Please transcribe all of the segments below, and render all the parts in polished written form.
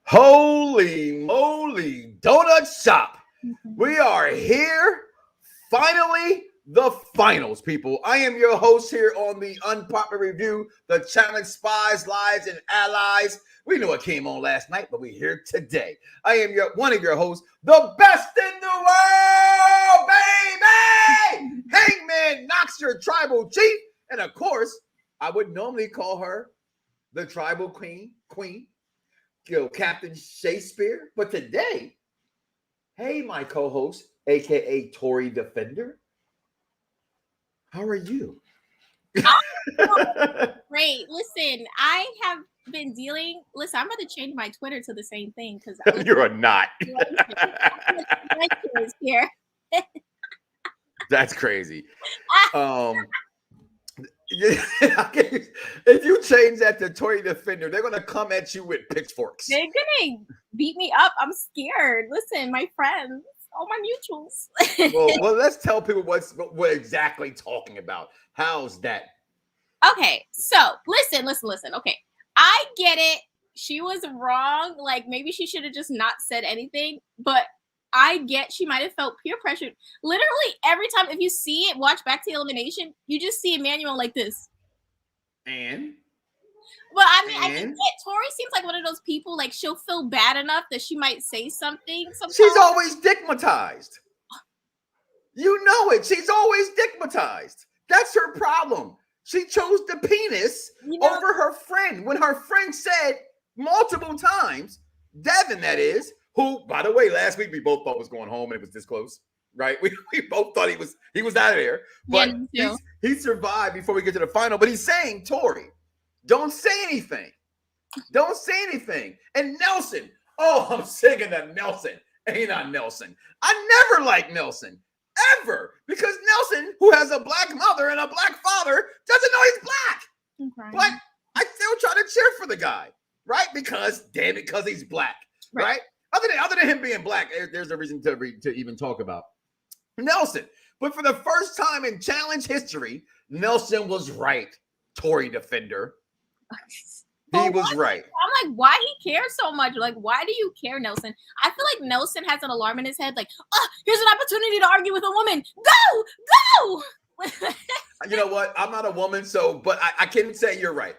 Holy moly, donut shop. Mhm. We are here. Finally, the finals, people. I am your host here on the Unpopular Review, the challenge Spies, Lies, and Allies. We know it came on last night, but we're here today. I am one of your hosts, the best in the world, baby! Hangman Knoxxx, your tribal chief. And of course, I would normally call her the tribal queen, Captain Shaykespeare. But today, hey, my co-host, aka Tory Defender, how are you? Oh, great. Listen, I have been dealing. Listen, I'm about to change my Twitter to the same thing because You're not. here. That's crazy. If you change that to Tory Defender, they're gonna come at you with pitchforks. They're gonna beat me up. I'm scared. Listen, my friends, all my mutuals. well, let's tell people what we're exactly talking about. How's that? Okay, so listen. Okay, I get it. She was wrong. Like maybe she should have just not said anything. But I get she might have felt peer pressured. Literally every time, if you see it, watch back to the elimination, you just see Emmanuel like this. And well, I mean, I think Tori seems like one of those people. Like she'll feel bad enough that she might say something. Sometimes. She's always stigmatized. You know it. She's always stigmatized. That's her problem. She chose the penis over her friend when her friend said multiple times, Devin, that is, who, by the way, last week we both thought was going home and it was this close, right? We both thought he was out of there, but he survived before we get to the final. But he's saying, Tori, don't say anything. Don't say anything. And Nelson, I'm singing to Nelson. Ain't I Nelson? I never liked Nelson. Ever, because Nelson, who has a black mother and a black father, doesn't know he's black. Okay. But I still try to cheer for the guy, right? Because damn it, because he's black, right? Other than him being black, there's a reason to even talk about Nelson. But for the first time in challenge history, Nelson was right. Tory Defender. He was right. I'm like, why he cares so much? Like, why do you care, Nelson? I feel like Nelson has an alarm in his head. Like, here's an opportunity to argue with a woman. Go! You know what? I'm not a woman, but I can say you're right.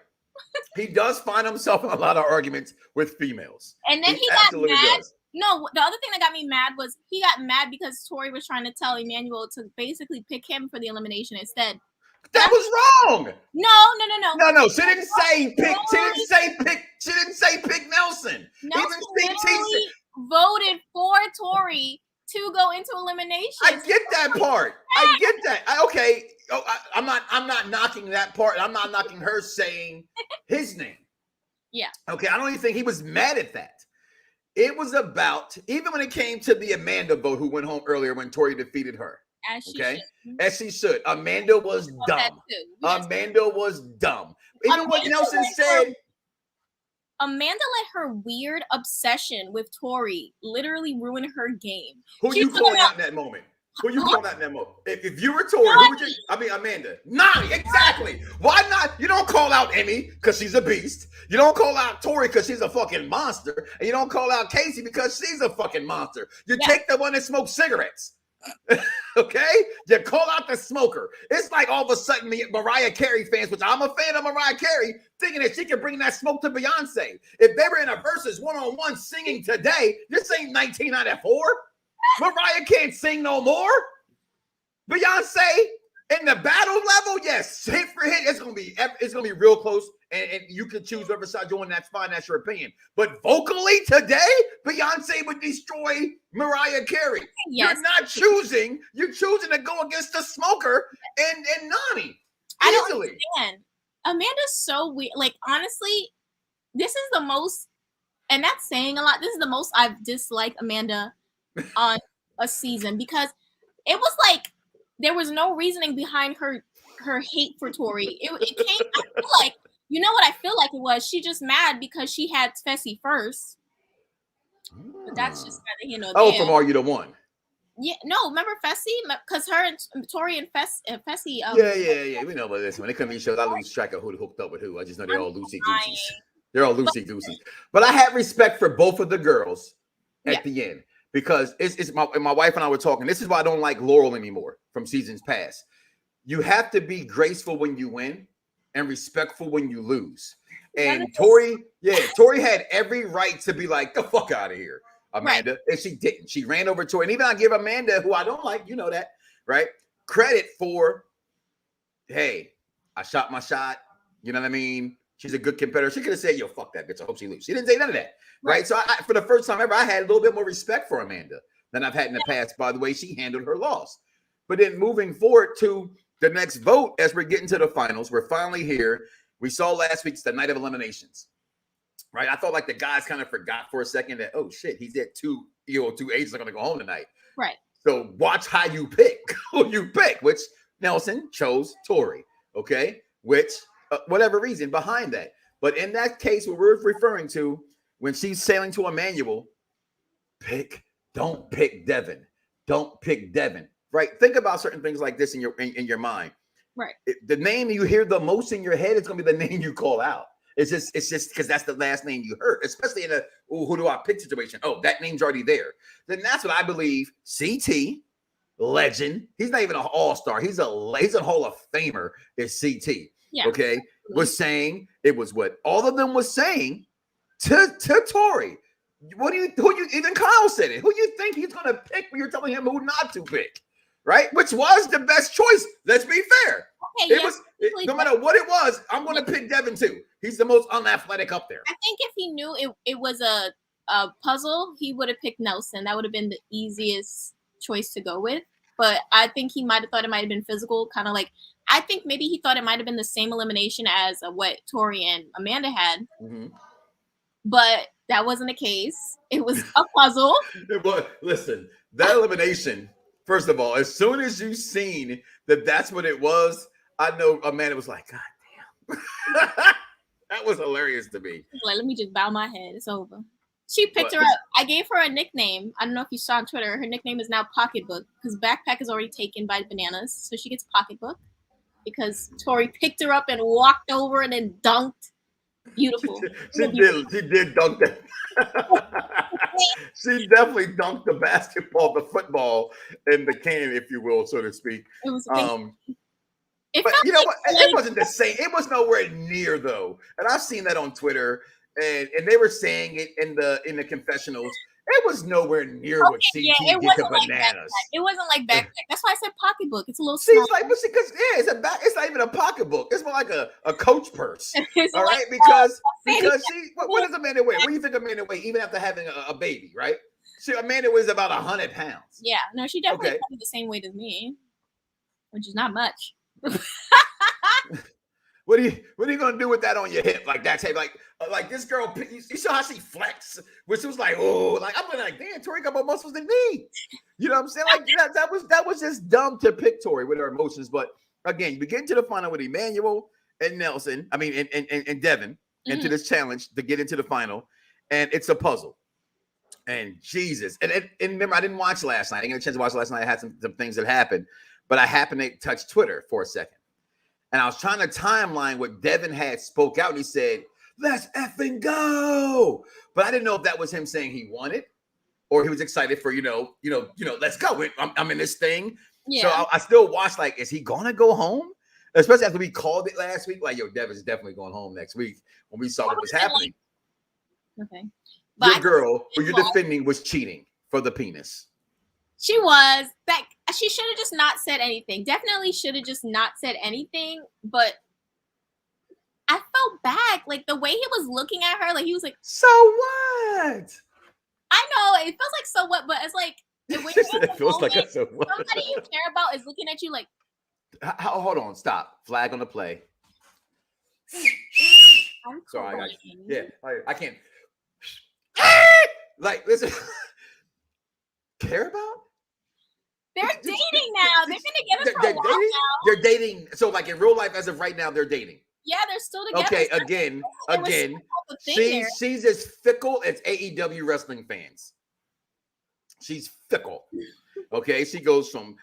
He does find himself in a lot of arguments with females. And then he got mad. No, the other thing that got me mad was he got mad because Tori was trying to tell Emmanuel to basically pick him for the elimination instead. That was wrong. No. She didn't say pick. She didn't say pick Nelson. Nelson literally voted for Tori to go into elimination. I get that part. I get that. Okay. I'm not knocking that part. I'm not knocking her saying his name. Yeah. Okay. I don't even think he was mad at that. It was about, even when it came to the Amanda vote, who went home earlier when Tori defeated her. As she should. Amanda was dumb. Amanda was dumb. Even what Nelson said. Amanda let her weird obsession with Tori literally ruin her game. Who you calling out in that moment? If you were Tori, who would you? I mean, Amanda. Nani, exactly. Why not? You don't call out Emmy because she's a beast. You don't call out Tori because she's a fucking monster. And you don't call out Casey because she's a fucking monster. You take the one that smokes cigarettes. Okay, you call out the smoker. It's like all of a sudden the Mariah Carey fans, which I'm a fan of Mariah Carey, thinking that she can bring that smoke to Beyonce. If they were in a versus one-on-one singing today, this ain't 1994. Mariah can't sing no more. Beyonce in the battle level, yes, hit for hit, it's gonna be real close, and you can choose whatever side you're on. That's fine, that's your opinion. But vocally today, Beyonce would destroy Mariah Carey. Yes. You're not choosing. You're choosing to go against the smoker and Nani. I don't understand. Amanda's so weird. Like honestly, this is the most, and that's saying a lot. This is the most I've disliked Amanda on a season because it was like. There was no reasoning behind her hate for Tori. It came, I feel like, you know what I feel like it was? She just mad because she had Fessy first. But that's just kind of, from Are You the One? Yeah, no, remember Fessy? Because her and Tori and Fessy. Yeah. We know about this. When it comes to these shows, I lose track of who hooked up with who. I just know they're all loosey gooseys. They're all loosey goosey. But I had respect for both of the girls Yeah. at the end because it's my wife and I were talking. This is why I don't like Laurel anymore from seasons past. You have to be graceful when you win and respectful when you lose. And Tori had every right to be like, the fuck out of here, Amanda. Right. And she didn't. She ran over Tori. And even I give Amanda, who I don't like, you know that, right? Credit for, hey, I shot my shot. You know what I mean? She's a good competitor. She could have said, yo, fuck that bitch. I hope she loses. She didn't say none of that. Right. So I, for the first time ever, I had a little bit more respect for Amanda than I've had in the past by the way she handled her loss. But then moving forward to the next vote, as we're getting to the finals, we're finally here. We saw last week's the night of eliminations. Right. I thought like the guys kind of forgot for a second that, oh shit, he's at two agents are gonna go home tonight. Right. So watch how you pick who you pick, which Nelson chose Tori. Okay, which whatever reason behind that. But in that case, what we're referring to when she's sailing to Emmanuel, don't pick Devin. Don't pick Devin. Right. Think about certain things like this in your mind. Right. The name you hear the most in your head is going to be the name you call out. It's just because that's the last name you heard, especially in a who do I pick situation. Oh, that name's already there. Then that's what I believe. CT, legend. He's not even an all-star. He's a Hall of Famer. Is CT. Yeah. Okay. Was saying it was what all of them was saying to Tori. Who you even Kyle said it. Who you think he's going to pick when you're telling him who not to pick? Right, which was the best choice. Let's be fair. Okay, no matter what it was, I'm going to pick Devin too. He's the most unathletic up there. I think if he knew it was a puzzle, he would have picked Nelson. That would have been the easiest choice to go with. But I think he might have thought it might have been physical, kind of like I think maybe he thought it might have been the same elimination as what Tori and Amanda had. Mm-hmm. But that wasn't the case. It was a puzzle. But listen, that elimination. First of all, as soon as you seen that that's what it was, I know Amanda was like, God damn. That was hilarious to me. Like, let me just bow my head. It's over. She picked her up. I gave her a nickname. I don't know if you saw on Twitter. Her nickname is now Pocketbook because Backpack is already taken by Bananas. So she gets Pocketbook because Tori picked her up and walked over and then dunked. Beautiful. She did dunk that. She definitely dunked the basketball, the football, in the can, if you will, so to speak. It was but you know what? It wasn't the same. It was nowhere near though. And I've seen that on Twitter, and they were saying it in the confessionals. It was nowhere near what CT did to Bananas. Backpack. It wasn't like Backpack. That's why I said Pocketbook. It's a little small. She's like, because it's not even a pocketbook. It's more like a coach purse. All right, because she what does Amanda weigh? What do you think Amanda weigh? Even after having a baby, right? Amanda weighs about 100 pounds. Yeah, no, she definitely probably the same weight as me, which is not much. What are you gonna do with that on your hip like that? Like this girl, you saw how she flexed, which was like, oh, like I'm like, damn, Tori got more muscles than me. You know what I'm saying? Like that was just dumb to pick Tori with her emotions. But again, we get into the final with Emmanuel and Nelson. I mean, and Devin into this challenge to get into the final, and it's a puzzle. And Jesus, and remember, I didn't watch last night. I didn't get a chance to watch last night. I had some things that happened, but I happened to touch Twitter for a second. And I was trying to timeline what Devin had spoke out. And he said, let's effing go. But I didn't know if that was him saying he won it or he was excited for, let's go. I'm in this thing. Yeah. So I still watched, like, is he going to go home? Especially after we called it last week. Like, yo, Devin's definitely going home next week when we saw what was happening. Okay. But your girl who you're defending was cheating for the penis. She was. She should have just not said anything. Definitely should have just not said anything. But I felt bad. Like the way he was looking at her, like he was like, so what? I know it feels like so what, but it's like the way it feels like a so what. Somebody you care about is looking at you like. Hold on, stop. Flag on the play. I'm sorry, I can't. Like, listen. Care about? They're dating now. They're gonna get us for a while dating? now. They're dating. So, like in real life, as of right now, they're dating. Yeah, they're still together. Okay, again. She's as fickle as AEW wrestling fans. She's fickle. Okay, she goes from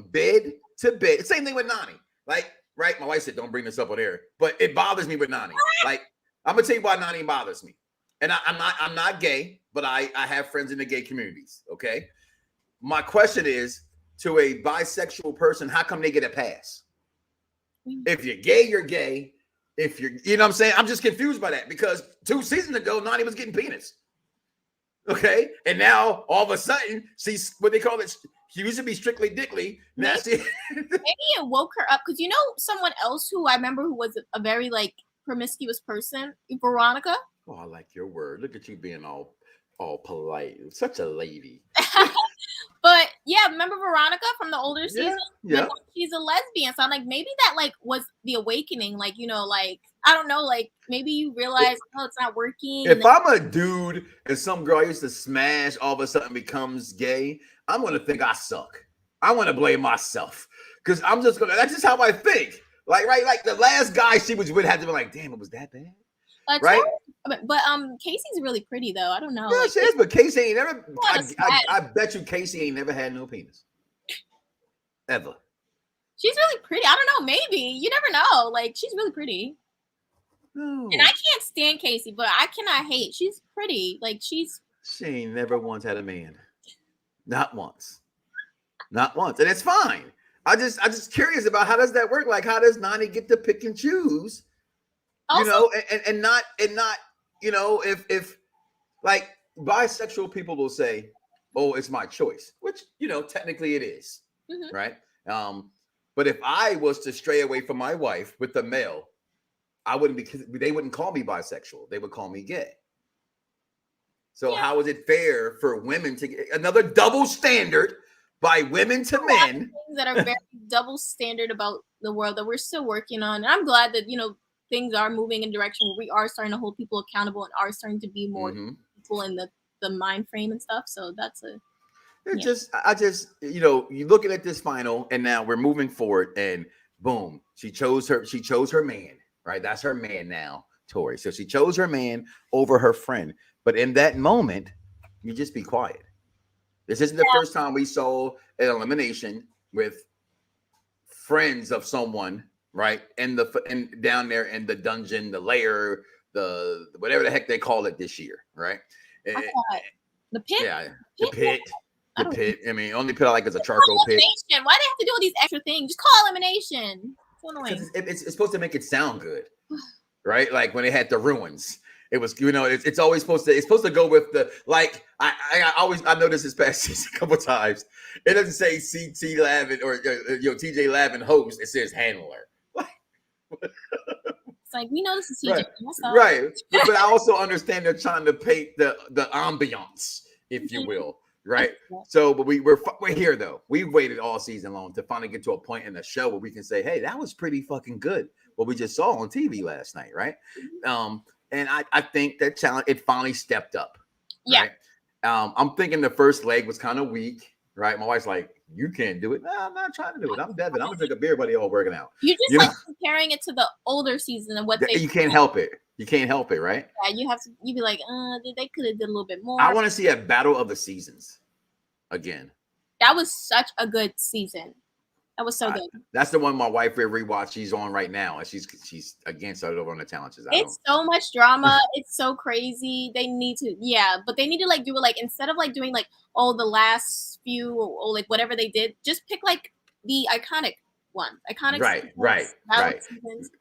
bed to bed. Same thing with Nani. Like, right? My wife said, "Don't bring this up on air," but it bothers me with Nani. Like, I'm gonna tell you why Nani bothers me. And I'm not gay, but I have friends in the gay communities. Okay. My question is, to a bisexual person, how come they get a pass? If you're gay, you're gay. If you're, you know what I'm saying? I'm just confused by that because 2 seasons ago, Nani was getting penis. Okay. And now all of a sudden, she's what they call it. She used to be strictly dickly. Now Maybe it woke her up because someone else who I remember who was a very like promiscuous person, Veronica. Oh, I like your word. Look at you being all polite. Such a lady. But yeah, remember Veronica from the older season? Yeah. She's a lesbian. So I'm like, maybe that like was the awakening. Like, like, I don't know, like maybe you realize, oh, it's not working. If I'm a dude and some girl I used to smash all of a sudden becomes gay, I'm going to think I suck. I want to blame myself because that's just how I think. Like, right, like the last guy she was with had to be like, damn, it was that bad. Right? But Casey's really pretty though. I don't know. Yeah, like, she is, but Casey ain't never. I bet you Casey ain't never had no penis. Ever. She's really pretty. I don't know. Maybe you never know. Like she's really pretty. No. And I can't stand Casey, but I cannot hate. She's pretty. Like she ain't never once had a man. Not once. Not once, and it's fine. I just curious about how does that work? Like, how does Nani get to pick and choose? Also, and not, if like bisexual people will say, oh, it's my choice, which, technically it is, right? But if I was to stray away from my wife with the male, they wouldn't call me bisexual. They would call me gay. So how is it fair for women to get another double standard by women to men? Things that are very double standard about the world that we're still working on. And I'm glad that, things are moving in a direction where we are starting to hold people accountable and are starting to be more people in the mind frame and stuff. So that's you're looking at this final and now we're moving forward and boom, she chose her man, right? That's her man now, Tori. So she chose her man over her friend. But in that moment, you just be quiet. This isn't the first time we saw an elimination with friends of someone, right? And down there in the dungeon, the lair, the whatever the heck they call it this year, right? The pit. Yeah, the pit. The pit. I mean, only pit I like is a charcoal pit. Why do they have to do all these extra things? Just call elimination. So annoying. It's supposed to make it sound good, right? Like when they had the ruins. It was, it's always supposed to go with the, like, I noticed this past season a couple times. It doesn't say CT Lavin or TJ Lavin host. It says handler. It's like, we know this is TJ. Right. But I also understand they're trying to paint the ambiance, if you will. Right. So, but we're here though. We've waited all season long to finally get to a point in the show where we can say, hey, that was pretty fucking good. What we just saw on TV last night. Right. And I think that challenge, it finally stepped up. Yeah. Right? I'm thinking the first leg was kind of weak, right? My wife's like, you can't do it. No, I'm not trying to do it. I'm Devin. I'm going to drink a beer, buddy, all working out. You just comparing it to the older season and what you can't help it. You can't help it, right? Yeah, you'd be like, they could have did a little bit more. I want to see a battle of the seasons again. That was such a good season. That was so good. That's the one my wife will rewatch. She's on right now, and she's again started over on the challenges. It's so much drama. It's so crazy. They need to, but they need to like do it like instead of like doing like the last few or like whatever they did, just pick like the iconic one. Iconic. Right.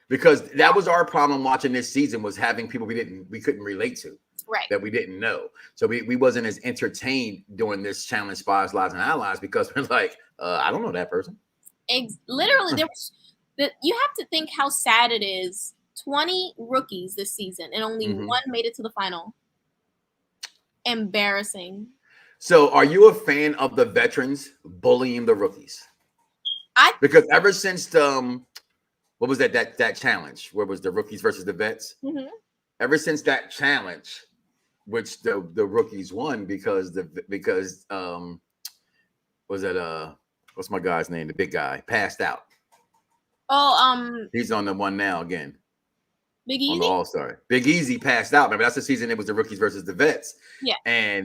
Because that was our problem watching this season was having people we couldn't relate to. Right. That we didn't know. So we wasn't as entertained during this challenge, Spies, Lies, and Allies because we're like, I don't know that person. Literally, you have to think how sad it is. 20 rookies this season, and only one made it to the final. Embarrassing. So, are you a fan of the veterans bullying the rookies? Because ever since what was that challenge? Where was the rookies versus the vets? Ever since that challenge, which the rookies won because was it what's my guy's name? The big guy passed out. He's on the one now again. Big Easy. On the All-Star. Big Easy passed out. Remember, that's the season. It was the rookies versus the vets. Yeah.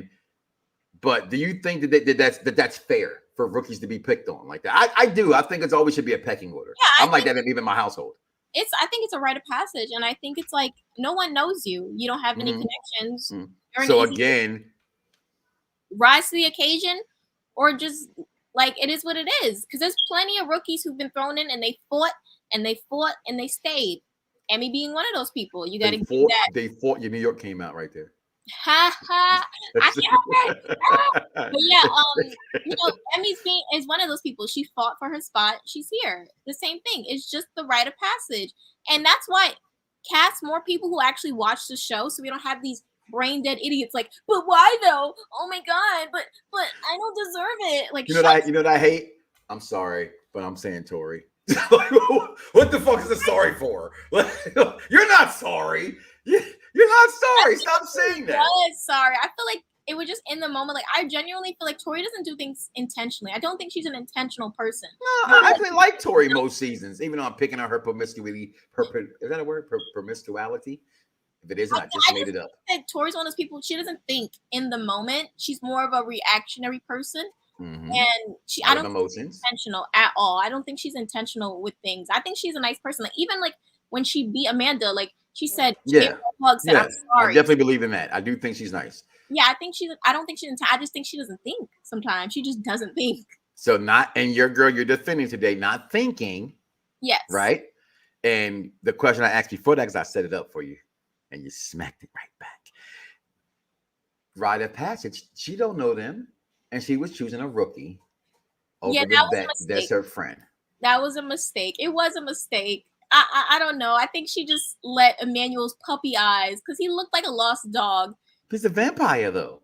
But do you think that's fair for rookies to be picked on like that? I do. I think it's always should be a pecking order. Yeah, I'm like that even in my household. I think it's a rite of passage, and I think it's like no one knows you. You don't have any connections. You're an So easy again, rise to the occasion, or just like it is what it is. Because there's plenty of rookies who've been thrown in and they fought and they fought and they stayed. Emmy being one of those people. You got to give that. they fought. Your New York came out right there. Ha ha! I can't help it. But yeah, you know, Emmy's being is one of those people. She fought for her spot. She's here. The same thing. It's just the rite of passage, and that's why cast more people who actually watch the show, so we don't have these brain dead idiots like, but why though? Oh my god! But I don't deserve it. Like, you know what I hate? I'm sorry, but I'm saying Tori. What the fuck is it sorry for? You're not sorry. You're not sorry. Stop saying that. Sorry. I feel like it was just in the moment. Like, I genuinely feel like Tori doesn't do things intentionally. I don't think she's an intentional person. No, I actually like Tori most seasons, even though I'm picking on her promiscuity. Is that a word? Promiscuity? If it isn't, I just made it up. That Tori's one of those people. She doesn't think in the moment. She's more of a reactionary person. And I don't think she's intentional at all. I don't think she's intentional with things. I think she's a nice person. Like, even like when she beat Amanda, like she said, hugs, said, I'm sorry. I definitely believe in that. I do think she's nice. Yeah, I don't think she's I just think she doesn't think sometimes. She just doesn't think. So and your girl you're defending today, not thinking. Yes. Right? And the question I asked before that, because I set it up for you, and you smacked it right back. Rite of passage. She don't know them. And she was choosing a rookie over the vet that's her friend. That was a mistake. It was a mistake. I don't know. I think she just let Emmanuel's puppy eyes, because he looked like a lost dog. He's a vampire, though.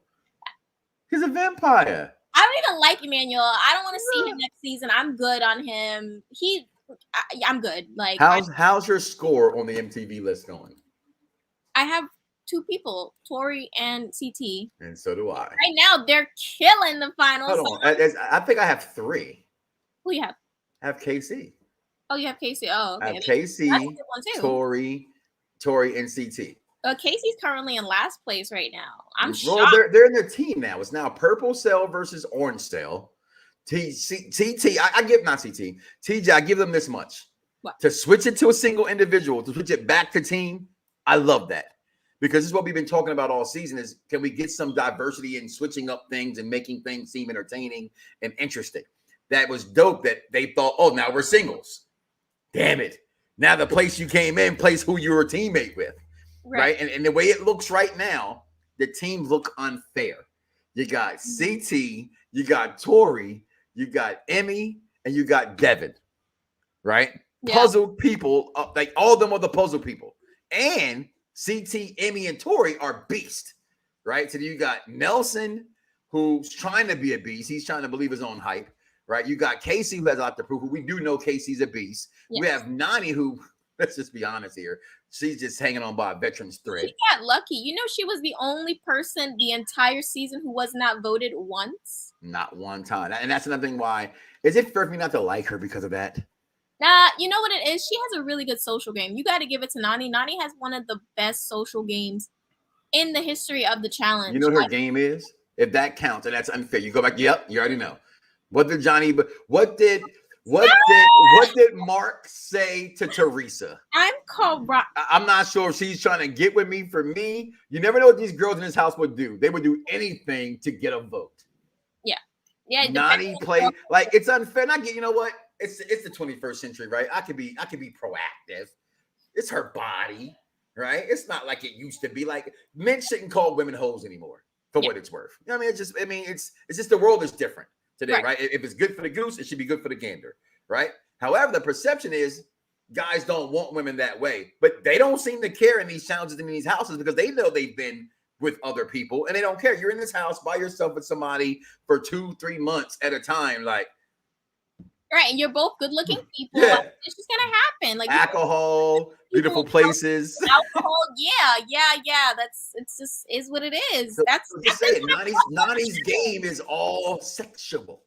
He's a vampire. I don't even like Emmanuel. I don't want to see him next season. I'm good on him. I'm good. Like, how's your score on the MTV list going? I have 2 people, Tori and CT. And so do I. Right now, they're killing the finals. Hold on. I think I have 3. Who you have? I have KC. Oh, you have KC. Oh, okay. I have KC, Tori, and CT. Casey's currently in last place right now. I'm shocked. They're in their team now. It's now Purple Cell versus Orange Cell. TJ, I give them this much. What? To switch it to a single individual, to switch it back to team, I love that. Because this is what we've been talking about all season is, can we get some diversity in switching up things and making things seem entertaining and interesting? That was dope that they thought, oh, now we're singles. Damn it. Now the place you came in plays who you were a teammate with. Right? And the way it looks right now, the teams look unfair. You got CT, you got Tori, you got Emmy, and you got Devin. Right? Yeah. Puzzle people, like all of them are the puzzle people. And CT, Emmy, and Tori are beast, right? So you got Nelson, who's trying to be a beast. He's trying to believe his own hype, right? You got Casey, who has a lot to prove. We do know Casey's a beast. Yes. We have Nani, who, let's just be honest here, she's just hanging on by a veteran's thread. She got lucky. You know, she was the only person the entire season who was not voted once. Not one time. And that's another thing why. Is it fair for me not to like her because of that? Nah, you know what it is? She has a really good social game. You got to give it to Nani. Nani has one of the best social games in the history of the challenge. You know what her game is? If that counts, and that's unfair. You go back, yep, you already know. What did Mark say to Teresa? I'm not sure if she's trying to get with me. For me, you never know what these girls in this house would do. They would do anything to get a vote. Yeah. Nani played like it's unfair. You know what? It's the 21st century, right? I could be proactive. It's her body, right? It's not like it used to be. Like, men shouldn't call women hoes anymore for what it's worth. You know what I mean? It's just the world is different today, right? If it's good for the goose, it should be good for the gander, right? However, the perception is guys don't want women that way, but they don't seem to care in these challenges in these houses because they know they've been with other people and they don't care. You're in this house by yourself with somebody for 2-3 months at a time, like. Right, and you're both good-looking people. Yeah. Like, it's just gonna happen. Like alcohol, beautiful places. Alcohol, yeah. It's just is what it is. So, that's it. Nani's game is all sexual.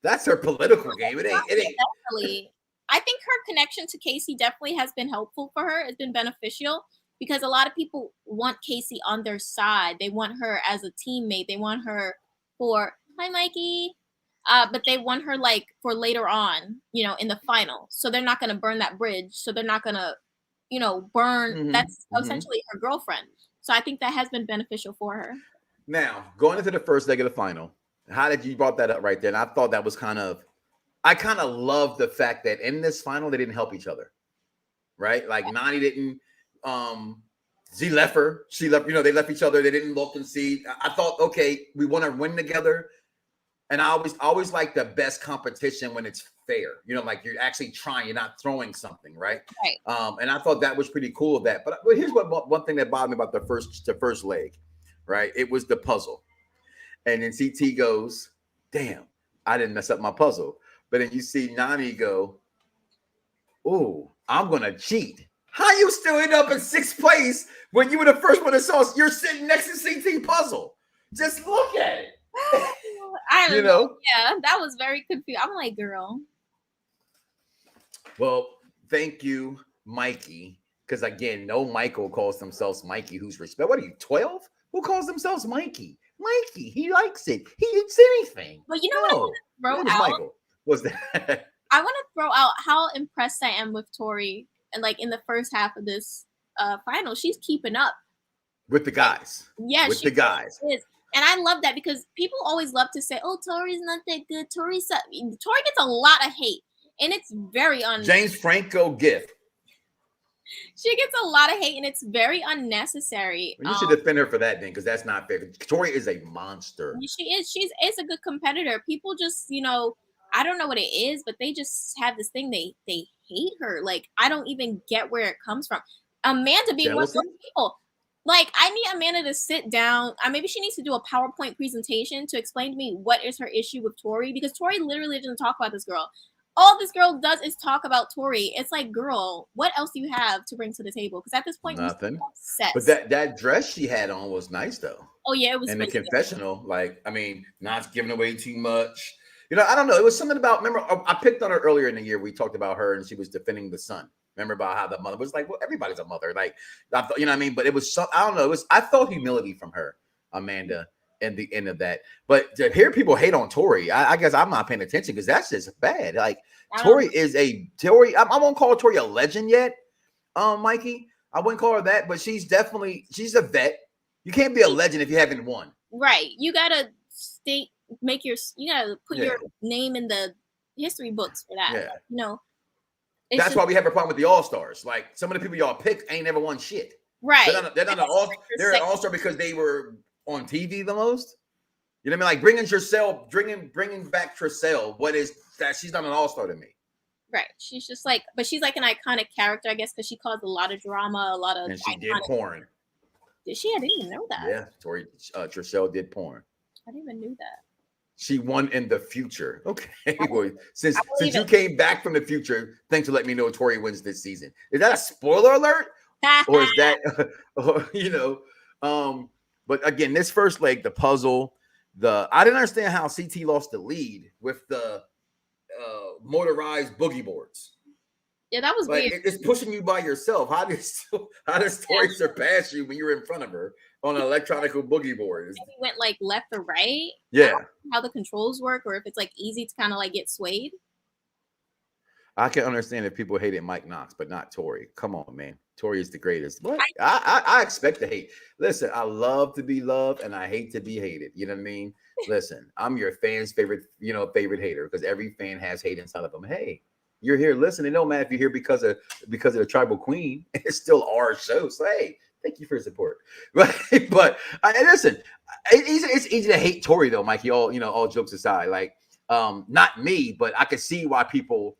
That's her political game. It ain't. Definitely. I think her connection to Casey definitely has been helpful for her. It's been beneficial because a lot of people want Casey on their side. They want her as a teammate. They want her for hi, Mikey. But they want her like for later on, in the final. So they're not gonna burn that bridge. So they're not gonna, burn. That's essentially her girlfriend. So I think that has been beneficial for her. Now, going into the first leg of the final, how did you brought that up right there? And I thought that was I kind of love the fact that in this final they didn't help each other, right? Like Nani didn't, she left her. She left, they left each other. They didn't look and see. I thought, okay, we want to win together. And I always like the best competition when it's fair. Like you're actually trying, you're not throwing something, right? Right. And I thought that was pretty cool of that. But here's one thing that bothered me about the first leg, right? It was the puzzle. And then CT goes, damn, I didn't mess up my puzzle. But then you see Nani go, oh, I'm going to cheat. How you still end up in 6th place when you were the first one that saw us? You're sitting next to CT puzzle. Just look at it. I don't know. Yeah, that was very confusing. I'm like, girl. Well, thank you, Mikey. Because again, no Michael calls themselves Mikey who's respect. What are you, 12? Who calls themselves Mikey? Mikey, he likes it. He eats anything. But you know what I want to throw out? Michael. What's that? I want to throw out how impressed I am with Tori. And like in the first half of this final, she's keeping up. With the guys. Yeah, with the guys. Is. And I love that because people always love to say, "Oh, Tori's not that good." Tori gets a lot of hate, and it's very James Franco gift. She gets a lot of hate, and it's very unnecessary. You should defend her for that, then, because that's not fair. Tori is a monster. She is. She's a good competitor. People just, I don't know what it is, but they just have this thing. They hate her. Like I don't even get where it comes from. Amanda being one of those people. Like, I need Amanda to sit down. Maybe she needs to do a PowerPoint presentation to explain to me what is her issue with Tori, because Tori literally doesn't talk about this girl. All this girl does is talk about Tori. It's like, girl, what else do you have to bring to the table? Because at this point, nothing. But that dress she had on was nice, though. Oh, yeah, it was. And the confessional, not giving away too much. I don't know. It was something about, remember, I picked on her earlier in the year. We talked about her, and she was defending the son. Remember about how the mother was like, well, everybody's a mother. Like, I thought, But it was I don't know. I felt humility from her, Amanda, at the end of that. But to hear people hate on Tori, I guess I'm not paying attention because that's just bad. Like, Tori, I won't call Tori a legend yet, Mikey. I wouldn't call her that, but she's a vet. You can't be a legend if you haven't won. Right. You gotta you gotta put your name in the history books for that. Yeah. That's why we have a problem with the All-Stars. Like, some of the people y'all picked ain't never won shit. Right. They're not they're an All-Star because they were on TV the most. You know what I mean? Like bringing back Tricelle. What is that? She's not an All-Star to me. Right. She's just like, but she's like an iconic character, I guess, because she caused a lot of drama, a lot of. And she did porn. Did she? I didn't even know that. Yeah, Tricelle did porn. I didn't even know that. She won in the future. Okay. Well, since you came back from the future, thanks for letting me know Tori wins this season. Is that a spoiler alert? Or is that but again, this first leg, the puzzle, I didn't understand how CT lost the lead with the motorized boogie boards. Yeah, that was weird. It's pushing you by yourself. How does Tori surpass you when you're in front of her on an electronic boogie board? Maybe went like left or right. Yeah. How the controls work, or if it's like easy to kind of like get swayed. I can understand if people hated Mike Knoxxx, but not Tori. Come on, man. Tori is the greatest. What? I expect to hate. Listen, I love to be loved and I hate to be hated. You know what I mean? Listen, I'm your fan's favorite hater, because every fan has hate inside of them. Hey, you're here. Listen, it don't matter if you're here because of the tribal queen. It's still our show. So hey, thank you for your support. But listen, it's easy to hate Tori though, Mikey. All jokes aside, like not me, but I can see why people,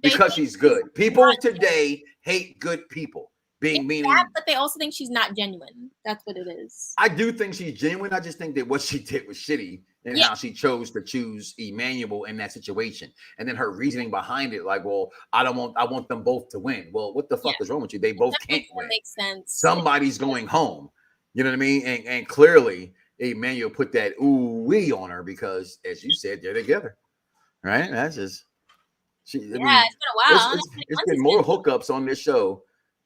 because she's good. People today hate good people. Meaning, but they also think she's not genuine. That's what it is. I do think she's genuine. I just think that what she did was shitty, and how she chose to choose Emmanuel in that situation, and then her reasoning behind it, like, well, I want them both to win. Well, what the fuck is wrong with you? They both can't win. Makes sense. Somebody's going home. You know what I mean? And clearly, Emmanuel put that ooh-wee on her because, as you said, they're together, right? That's just. It's been a while. It's been more hookups on this show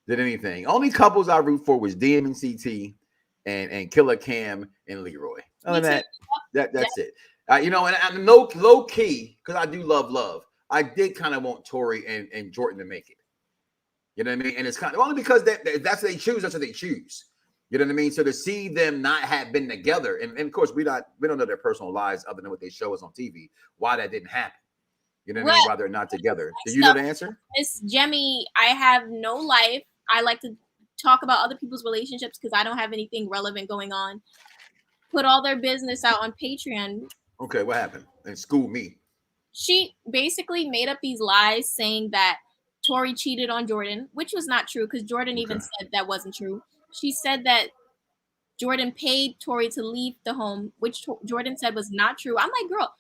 than anything. Only couples I root for was DM and CT and Killer Cam and Leroy. Other than that's it. And I'm low key because I do love. I did kind of want Tori and Jordan to make it. You know what I mean? And it's kind of only because that's what they choose. That's what they choose. You know what I mean? So to see them not have been together, and of course we don't know their personal lives other than what they show us on TV. Why that didn't happen? You know what I mean? Why they're not together? Do you know the answer? Miss Jemmy, I have no life. I like to talk about other people's relationships because I don't have anything relevant going on. Put all their business out on Patreon. Okay, what happened? And school me. She basically made up these lies saying that Tori cheated on Jordan, which was not true because Jordan even said that wasn't true. She said that Jordan paid Tori to leave the home, which Jordan said was not true. I'm like, girl,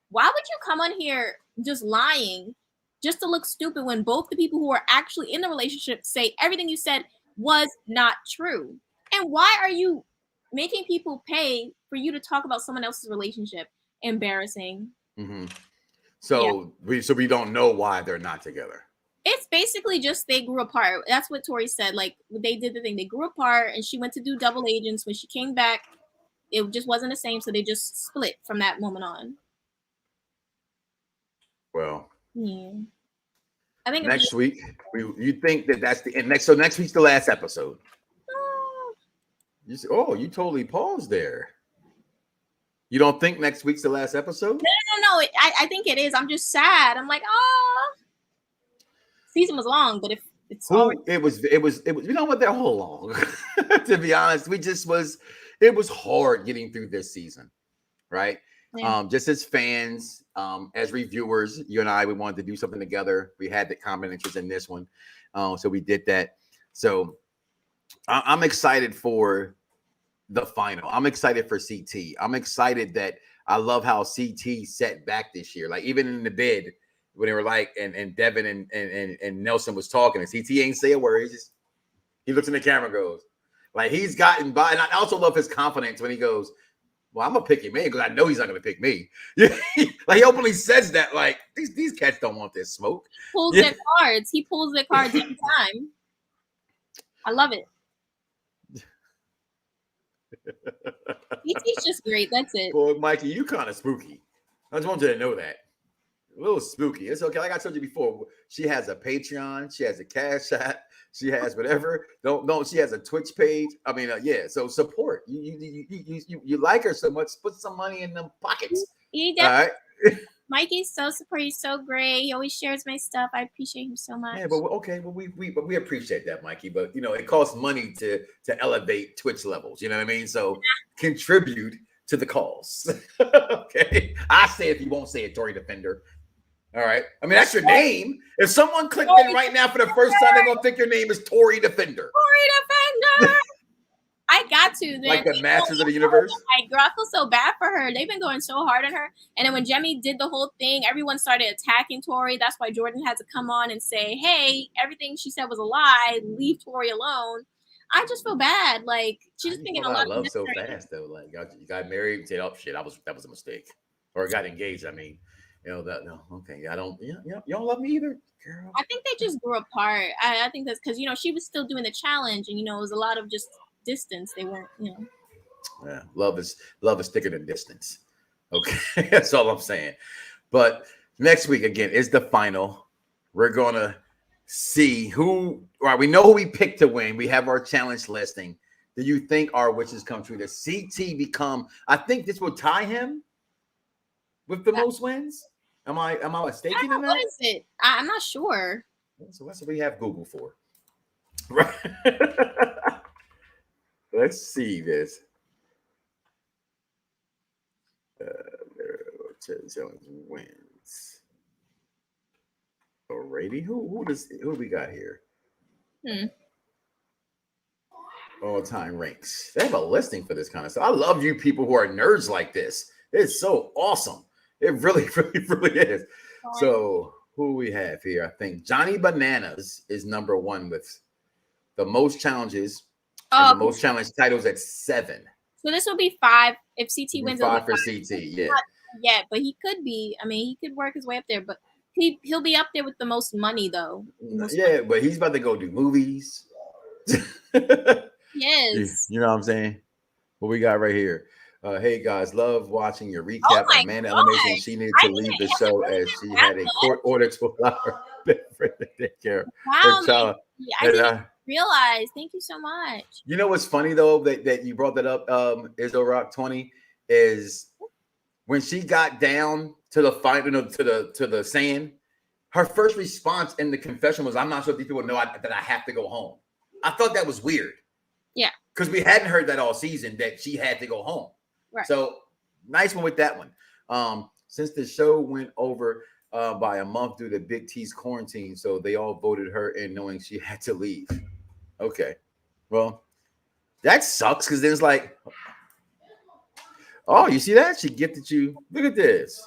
why would you come on here just lying just to look stupid when both the people who are actually in the relationship say everything you said was not true? And why are you making people pay for you to talk about someone else's relationship? Embarrassing. Mm-hmm. So we don't know why they're not together. It's basically just they grew apart. That's what Tori said. Like they did the thing. They grew apart and she went to do double agents. When she came back, it just wasn't the same. So they just split from that moment on. Well, yeah. I think next week, you think that's the end. So next week's the last episode. You totally paused there. You don't think next week's the last episode? No. I think it is. I'm just sad. I'm like, oh. Season was long, but if it's it was you know what, they're all long. To be honest, it was hard getting through this season, right? Yeah. Just as fans, as reviewers, you and I, we wanted to do something together. We had the common interest in this one, so we did that. So I'm excited for the final. I'm excited for CT. I'm excited that I love how CT set back this year. Like even in the bid, when they were like, and Devin and Nelson was talking, and CT ain't say a word. He looks in the camera, goes like he's gotten by. And I also love his confidence when he goes, "Well, I'm gonna pick him in because I know he's not gonna pick me." Like he openly says that. Like these cats don't want this smoke. Pulls their cards. He pulls their cards every time. I love it. ET's just great. That's it. Boy, Mikey, you kind of spooky. I just want you to know that. A little spooky. It's okay. Like I told you before, she has a Patreon. She has a Cash App. She has whatever. Don't. She has a Twitch page. I mean, yeah. So support. You like her so much. Put some money in them pockets. All right. Mikey's so supportive. He's so great. He always shares my stuff. I appreciate him so much. Yeah, but okay. Well, we appreciate that, Mikey. But it costs money to elevate Twitch levels. You know what I mean? So contribute to the cause. Okay. I say if you won't say it, Tori Defender. All right. I mean, that's your name. If someone clicked in right now for the first time, they're gonna think your name is Tori Defender. Tori Defender. I got to. Like the Masters of the Universe. Like, girl, I feel so bad for her. They've been going so hard on her. And then when Jemmy did the whole thing, everyone started attacking Tori. That's why Jordan had to come on and say, "Hey, everything she said was a lie. Leave Tori alone." I just feel bad. Like she's just thinking a lot. I love so fast though. Like you got married and said, "Oh shit, that was a mistake," or got engaged. I mean. Okay. I don't. You don't love me either, girl. I think they just grew apart. I think that's because she was still doing the challenge, and it was a lot of just distance. They weren't, Yeah, love is thicker than distance. Okay, that's all I'm saying. But next week again is the final. We're gonna see who. Right, we know who we picked to win. We have our challenge listing. Do you think our wishes come true? Does CT become? I think this will tie him with the most wins. Am I mistaken in that? What is it? I'm not sure. So that's what we have Google for. Right. Let's see this. Wins. Alrighty. Who we got here? All-time ranks. They have a listing for this kind of stuff. I love you people who are nerds like this. It's so awesome. It really, really, really is. So who we have here? I think Johnny Bananas is number one with the most challenges and the most challenge titles at 7. So this will be 5 if CT wins. 5 for CT, yeah. Yeah, but he could be. I mean, he could work his way up there, but he'll be up there with the most money though. But he's about to go do movies. Yes. You know what I'm saying? What we got right here? Hey guys, love watching your Oh recap. my Amanda Elevation, gosh. she needed I to didn't leave the answer show as she that had a much. court order to allow her friend to take care of her Wow, child. Maggie. I And, didn't realize. Thank you so much. you know what's funny though that you brought that up, Izzo Rock 20, is when she got down to the fight, to the sand, her first response in the confession was, "I'm not sure if these people know that I have to go home." I thought that was weird. Yeah. Because we hadn't heard that all season that she had to go home. Right. So nice one with that one. Since the show went over by a month due to Big T's quarantine, so they all voted her in knowing she had to leave. Okay. Well, that sucks because there's like, oh, you see that? She gifted you. Look at this.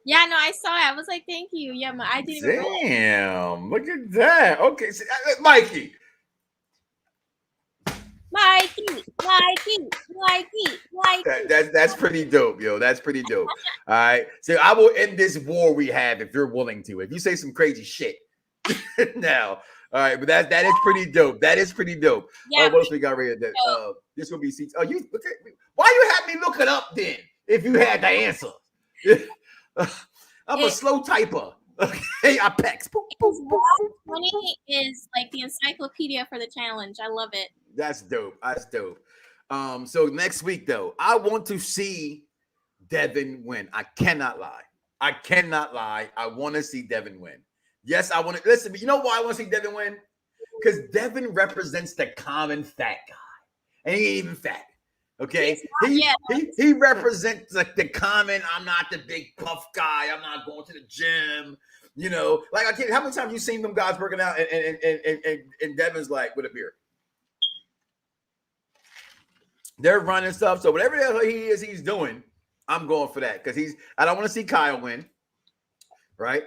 Yeah, no, I saw it. I was like, thank you. Yeah, I didn't even realize. Damn, look at that. Okay, so, Mikey. That's pretty dope, yo. That's pretty dope. All right. So I will end this war we have if you're willing to. If you say some crazy shit now. All right, but that is pretty dope. That is pretty dope. Yeah, what else we got right here? This will be seats. Oh, you okay? Why you have me look it up then? If you had the answer. I'm a slow typer. Okay, I pex. 20 is like the encyclopedia for the challenge. I love it. That's dope. That's dope. So next week though, I want to see Devin win. I cannot lie. I want to see Devin win. Yes, I want to listen. But you know why I want to see Devin win? Because Devin represents the common fat guy, and he ain't even fat. Okay, he represents like the common. I'm not the big puff guy. I'm not going to the gym. You know, like I can't. How many times you seen them guys working out, and Devin's like with a beard? They're running stuff. So whatever the hell he's doing, I'm going for that because I don't want to see Kyle win. Right?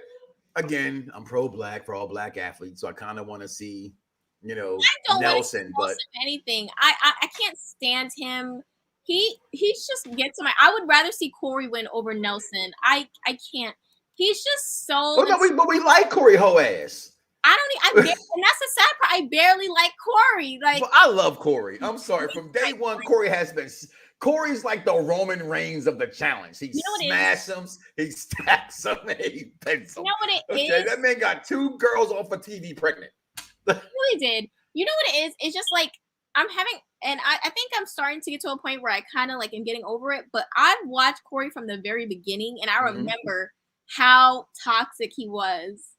Again, I'm pro-black for all black athletes, so I kind of want to see, Nelson. But anything, I can't stand him. He just gets on my. I would rather see Corey win over Nelson. I can't. He's just so. Oh, no, but we like Corey Hoass. And that's the sad part. I barely like Corey. Like, well, I love Corey. I'm sorry. From day one, Corey's like the Roman Reigns of the challenge. He smashes them, he stacks them, and he pins them. You know what it is? That man got 2 girls off of TV pregnant. He really did. You know what it is? It's just like I'm having, and I think I'm starting to get to a point where I kind of like am getting over it. But I've watched Corey from the very beginning, and I remember how toxic he was.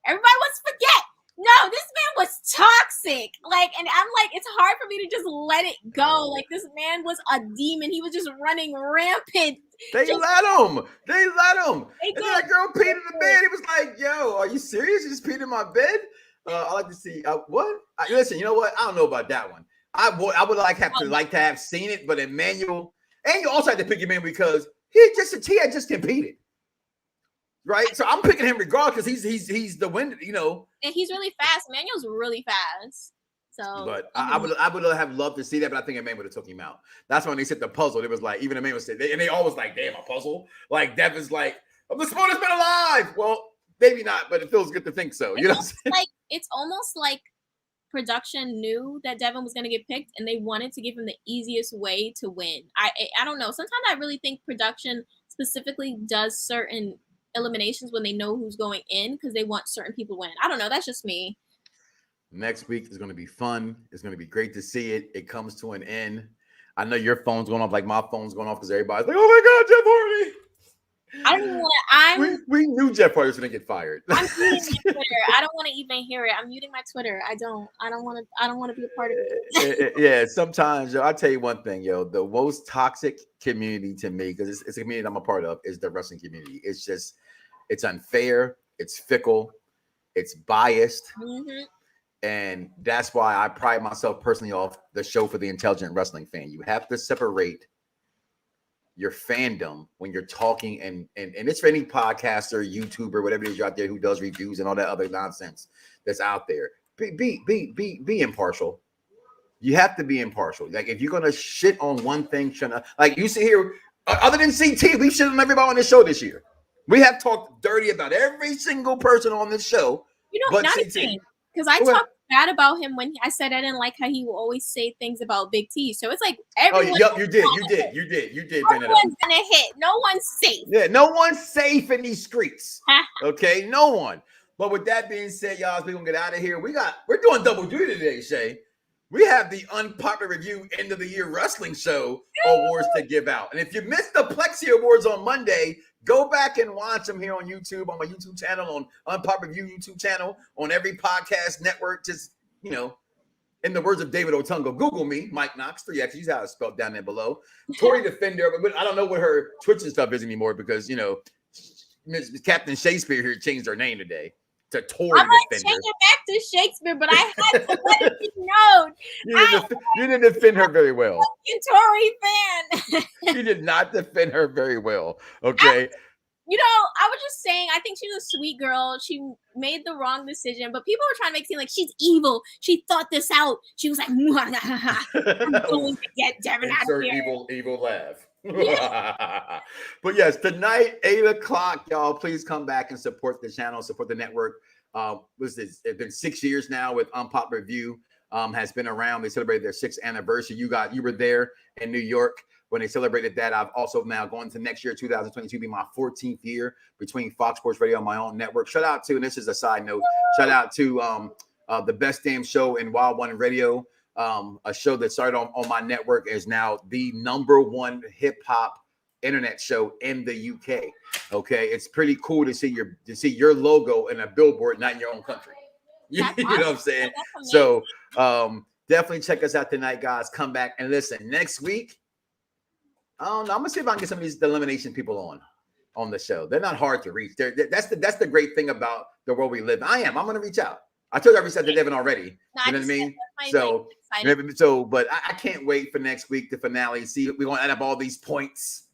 Everybody wants to forget. No, this man was toxic. Like, and I'm like, it's hard for me to just let it go. Like, this man was a demon. He was just running rampant. They let him. And then that girl peed in the bed. He was like, yo, are you serious? You just peed in my bed? I like to see what? Listen, you know what? I don't know about that one. I would like to have seen it, but Emmanuel, and you also had to pick him in because he had just competed. Right, so I'm picking him regardless because he's the winner, and he's really fast. Emmanuel's really fast. So, but I would have loved to see that, but I think Emmanuel would have took him out. That's when they said the puzzle. It was like even Emmanuel said, and they always like, damn, a puzzle. Like Devin's like, I'm the smartest man alive. Well, maybe not, but it feels good to think so. You know, what I'm saying? Like it's almost like production knew that Devin was going to get picked, and they wanted to give him the easiest way to win. I don't know. Sometimes I really think production specifically does certain eliminations when they know who's going in because they want certain people to win. I don't know. That's just me. Next week is going to be fun. It's going to be great to see it. It comes to an end. I know your phone's going off like my phone's going off because everybody's like, oh my God, Jeff Hardy. I don't want to. We knew Jeff Hardy was going to get fired. I'm muting my Twitter. I don't want to even hear it. I'm muting my Twitter. I don't want to be a part of it. Yeah, sometimes, I'll tell you one thing, the most toxic community to me, because it's a community I'm a part of, is the wrestling community. It's just, it's unfair. It's fickle. It's biased. Mm-hmm. And that's why I pride myself personally off the show for the intelligent wrestling fan. You have to separate your fandom when you're talking, and it's for any podcaster, YouTuber, whatever it is out there who does reviews and all that other nonsense that's out there. Be impartial. You have to be impartial. Like if you're gonna shit on one thing, like you see here, other than CT, we shit on everybody on this show this year. We have talked dirty about every single person on this show. Not CT. Because I talked bad about him when I said I didn't like how he will always say things about Big T. So it's like Oh, everyone. yep, you did bring it up. Everyone's gonna hit. No one's safe. Yeah, no one's safe in these streets. Okay, no one. But with that being said, y'all, we're gonna get out of here. We're doing double duty today, Shay. We have the Unpopular Review End of the Year Wrestling Show awards to give out. And if you missed the Plexi Awards on Monday, go back and watch them here on YouTube, on my YouTube channel, on Unpopular Review YouTube channel, on every podcast network. Just, in the words of David Otungo, Google me, Mike Knoxxx, 3 X's, how it's spelled down there below. Tori Defender, but I don't know what her Twitch and stuff is anymore because, Captain Shaykespeare here changed her name today to Tori I'm gonna Defender. change it back to Shakespeare, but I had to let it be known. You didn't defend her very well. I'm a Tory fan. You did not defend her very well. Okay. I was just saying, I think she's a sweet girl. She made the wrong decision, but people were trying to make it seem like she's evil. She thought this out. She was like, I'm going to get Devin out of here. Evil laugh. But yes, tonight, 8:00, y'all, please come back and support the channel, support the network. It's been 6 years now with Unpopular Review. Has been around. They celebrated their 6th anniversary. You were there in New York when they celebrated that. I've also now going to next year, 2022, be my 14th year between Fox Sports Radio and my own network. Shout out to, and this is a side note, shout out to the best damn show in Wild One Radio. A show that started on my network is now the #1 hip hop internet show in the UK. Okay, it's pretty cool to see your logo in a billboard, not in your own country. You know what I'm saying? So definitely check us out tonight, guys. Come back and listen next week. I don't know. I'm gonna see if I can get some of these elimination people on the show. They're not hard to reach. That's the great thing about the world we live in. I'm gonna reach out. I told you I reached out to Devin already. You know what I mean? But I can't wait for next week, the finale. See, we're gonna add up all these points.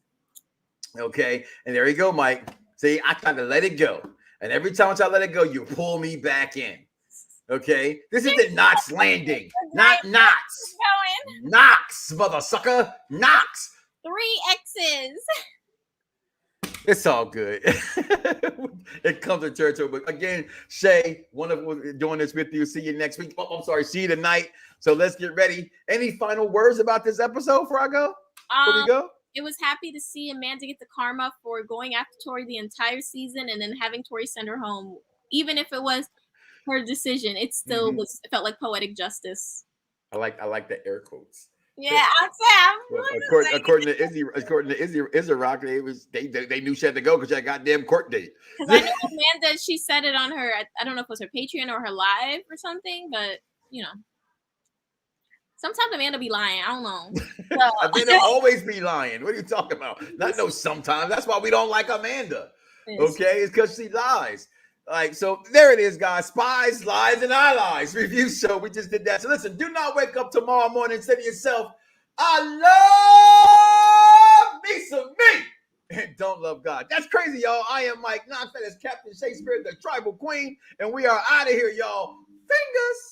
Okay, and there you go, Mike. See, I kind of let it go, and every time I let it go, you pull me back in. Okay, this is the Knoxxx landing, not Knoxxx. Knoxxx, mother sucker, Knoxxx. 3 X's. It's all good. It comes to territory. But again, Shay, wonderful doing this with you. See you next week. Oh, I'm sorry. See you tonight. So let's get ready. Any final words about this episode before I go? Before we go? It was happy to see Amanda get the karma for going after Tori the entire season and then having Tori send her home. Even if it was her decision, it still it felt like poetic justice. I like the air quotes. Yeah, according to Izzy Rock, they knew she had to go because that goddamn court date. Because I know Amanda, she said it on her, I don't know if it was her Patreon or her live or something, but sometimes Amanda be lying. I don't know. So. Amanda always be lying. What are you talking about? Not no sometimes. That's why we don't like Amanda. Okay, it's because she lies. So there it is, guys. Spies, Lies, and I Lies review show. We just did that. So listen, do not wake up tomorrow morning and say to yourself, I love me some me and don't love God. That's crazy, y'all. I am Mike Knoxxx. That is Captain Shaykespeare, the tribal queen, and we are out of here, y'all. Fingers.